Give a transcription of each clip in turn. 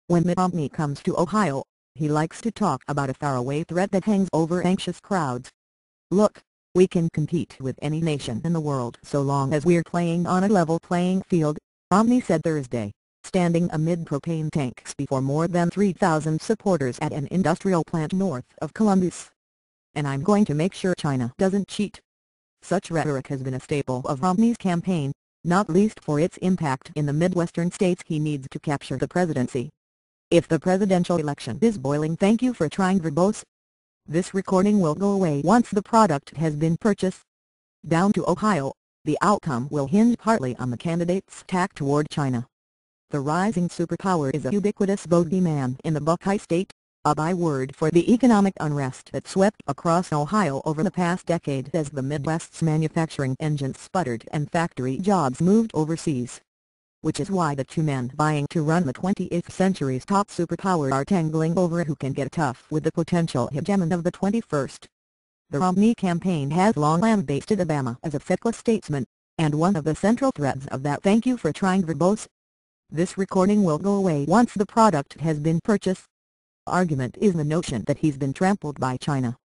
When Mitt Romney comes to Ohio, he likes to talk about a faraway threat that hangs over anxious crowds. "Look, we can compete with any nation in the world so long as we're playing on a level playing field," Romney said Thursday, standing amid propane tanks before more than 3,000 supporters at an industrial plant north of Columbus. "And I'm going to make sure China doesn't cheat." Such rhetoric has been a staple of Romney's campaign, not least for its impact in the Midwestern states he needs to capture the presidency. If the presidential election is boiling, thank you for trying, verbose. This recording will go away once the product has been purchased. Down to Ohio, the outcome will hinge partly on the candidate's tack toward China. The rising superpower is a ubiquitous bogeyman in the Buckeye State, a byword for the economic unrest that swept across Ohio over the past decade as the Midwest's manufacturing engine sputtered and factory jobs moved overseas. Which is why the two men vying to run the 20th century's top superpower are tangling over who can get tough with the potential hegemon of the 21st. The Romney campaign has long lambasted Obama as a feckless statesman, and one of the central threads of that "thank you for trying" verbose. This recording will go away once the product has been purchased. Argument is the notion that he's been trampled by China.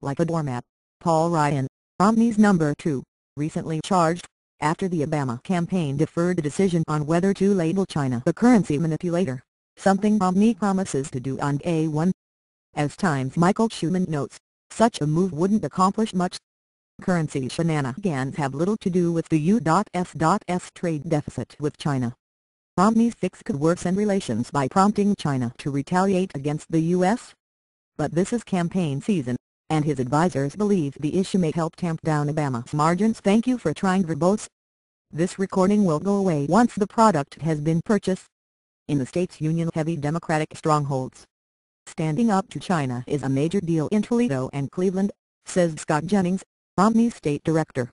Like a doormat, Paul Ryan, Romney's number 2, recently charged, after the Obama campaign deferred a decision on whether to label China the currency manipulator, something Romney promises to do on Day 1. As Times' Michael Schumann notes, such a move wouldn't accomplish much. Currency shenanigans have little to do with the U.S. trade deficit with China. Romney's fix could worsen relations by prompting China to retaliate against the U.S. But this is campaign season, and his advisers believe the issue may help tamp down Obama's margins. Thank you for trying, verbose. This recording will go away once the product has been purchased. In the state's union-heavy Democratic strongholds, standing up to China is a major deal in Toledo and Cleveland, says Scott Jennings, Romney's state director.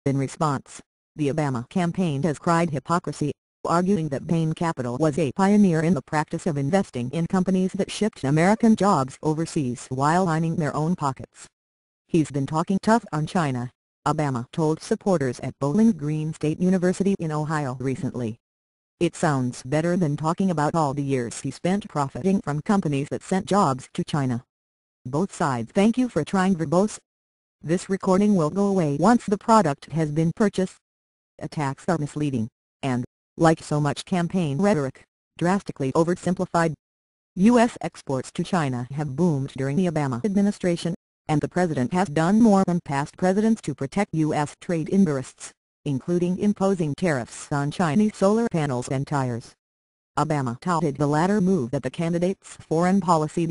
In response, the Obama campaign has cried hypocrisy, arguing that Bain Capital was a pioneer in the practice of investing in companies that shipped American jobs overseas while lining their own pockets. "He's been talking tough on China," Obama told supporters at Bowling Green State University in Ohio recently. "It sounds better than talking about all the years he spent profiting from companies that sent jobs to China." Both sides thank you for trying, verbose. This recording will go away once the product has been purchased. Attacks are misleading, and, like so much campaign rhetoric, drastically oversimplified. U.S. exports to China have boomed during the Obama administration, and the president has done more than past presidents to protect U.S. trade interests, including imposing tariffs on Chinese solar panels and tires. Obama touted the latter move at the candidate's foreign policy debate.